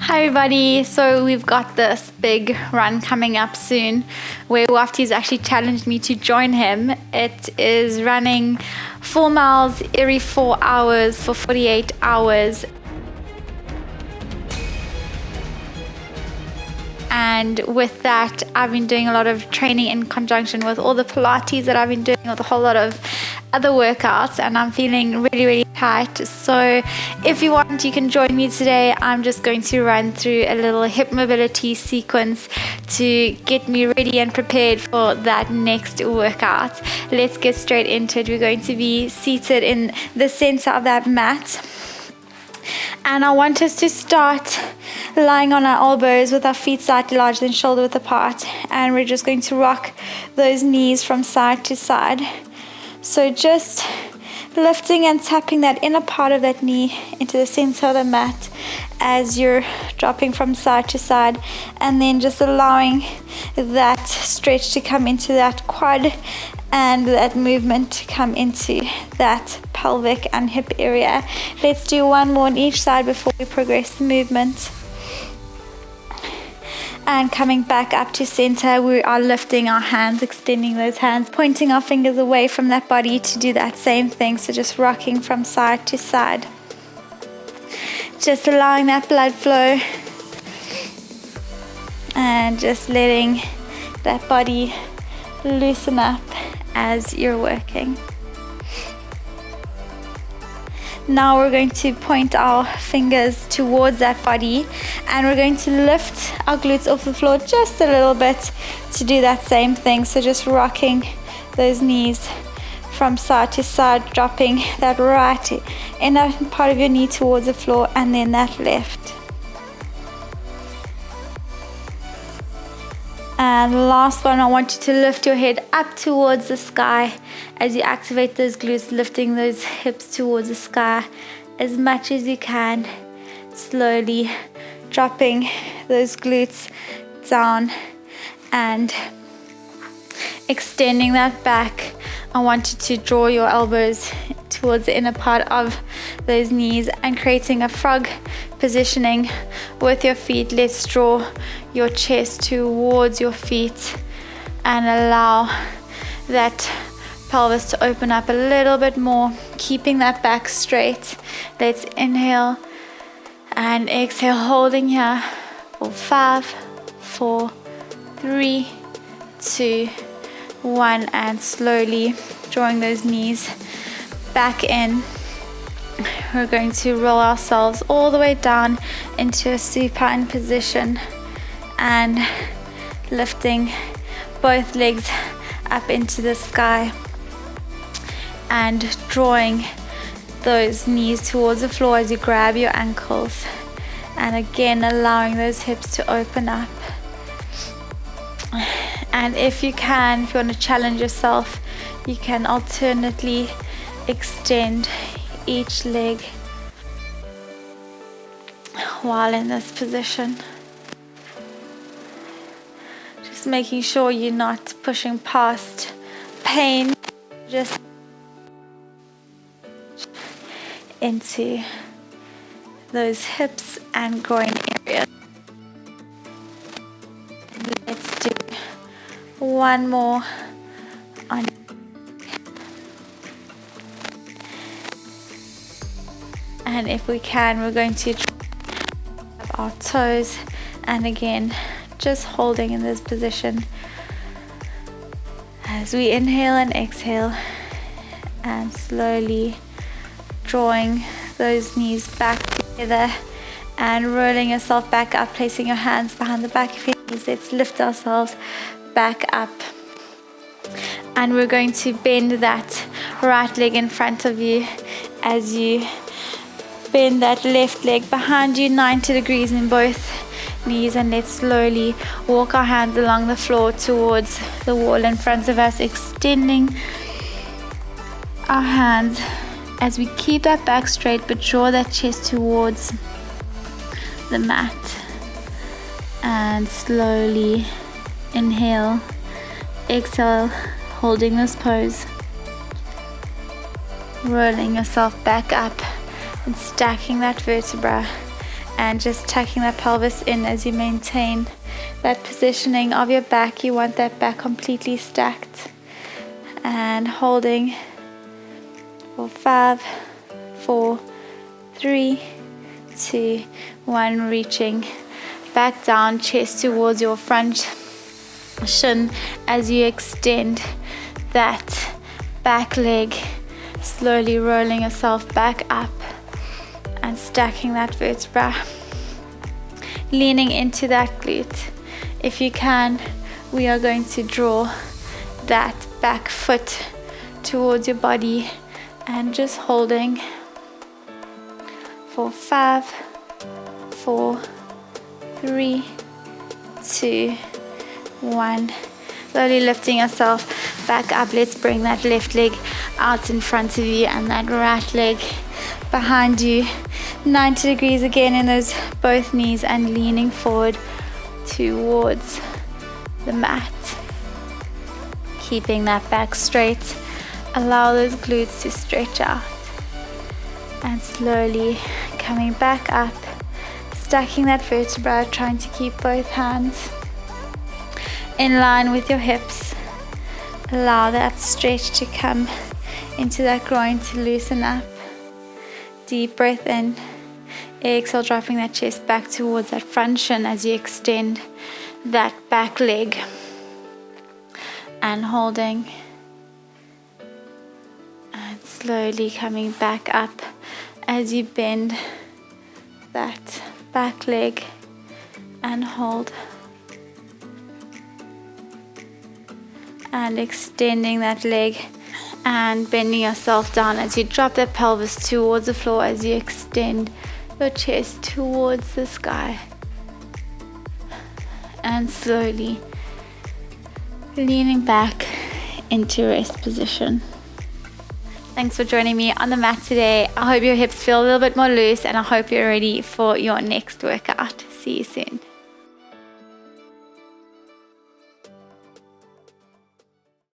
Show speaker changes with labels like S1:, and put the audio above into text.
S1: Hi everybody, so we've got this big run coming up soon where Wafti's actually challenged me to join him. It is running 4 miles every 4 hours for 48 hours. And with that, I've been doing a lot of training in conjunction with all the Pilates that I've been doing, with a whole lot of other workouts, and I'm feeling really tight. So if you want, you can join me today. I'm just going to run through a little hip mobility sequence to get me ready and prepared for that next workout. Let's get straight into it. We're going to be seated in the center of that mat. And I want us to start lying on our elbows with our feet slightly larger than shoulder width apart. And we're just going to rock those knees from side to side. So just lifting and tapping that inner part of that knee into the center of the mat as you're dropping from side to side. And then just allowing that stretch to come into that quad and that movement to come into that pelvic and hip area. Let's do one more on each side before we progress the movement. And coming back up to center, we are lifting our hands, extending those hands, pointing our fingers away from that body to do that same thing. So just rocking from side to side. Just allowing that blood flow and just letting that body loosen up as you're working. Now we're going to point our fingers towards that body and we're going to lift our glutes off the floor just a little bit to do that same thing. So just rocking those knees from side to side, dropping that right inner part of your knee towards the floor and then that left. And the last one, I want you to lift your head up towards the sky as you activate those glutes, lifting those hips towards the sky as much as you can. Slowly dropping those glutes down and extending that back. I want you to draw your elbows towards the inner part of those knees and creating a frog positioning with your feet. Let's draw your chest towards your feet and allow that pelvis to open up a little bit more, keeping that back straight. Let's inhale and exhale, holding here for 5, 4, 3, 2, 1, and slowly drawing those knees back in. We're going to roll ourselves all the way down into a supine position and lifting both legs up into the sky and drawing those knees towards the floor as you grab your ankles, and again allowing those hips to open up. And if you want to challenge yourself, you can alternately extend each leg while in this position. Just making sure you're not pushing past pain, just into those hips and groin areas. Let's do one more on. And if we can, we're going to grab our toes and again just holding in this position as we inhale and exhale, and slowly drawing those knees back together and rolling yourself back up, placing your hands behind the back of your knees. Let's lift ourselves back up, and we're going to bend that right leg in front of you as you bend that left leg behind you 90 degrees in both knees, and let's slowly walk our hands along the floor towards the wall in front of us, extending our hands as we keep that back straight but draw that chest towards the mat. And slowly inhale, exhale, holding this pose, rolling yourself back up and stacking that vertebra and just tucking that pelvis in as you maintain that positioning of your back. You want that back completely stacked, and holding for 5, 4, 3, 2, 1. Reaching back down, chest towards your front shin as you extend that back leg, slowly rolling yourself back up and stacking that vertebra, leaning into that glute. If you can, we are going to draw that back foot towards your body and just holding for 5, 4, 3, 2, 1. Slowly lifting yourself back up. Let's bring that left leg out in front of you and that right leg behind you. 90 degrees again in those both knees, and leaning forward towards the mat. Keeping that back straight. Allow those glutes to stretch out. And slowly coming back up, stacking that vertebra, trying to keep both hands in line with your hips. Allow that stretch to come into that groin to loosen up. Deep breath in. Exhale, dropping that chest back towards that front shin as you extend that back leg. And holding. And slowly coming back up as you bend that back leg and hold. And extending that leg and bending yourself down as you drop that pelvis towards the floor as you extend your chest towards the sky. And slowly leaning back into rest position. Thanks for joining me on the mat today. I hope your hips feel a little bit more loose, and I hope you're ready for your next workout. See you soon.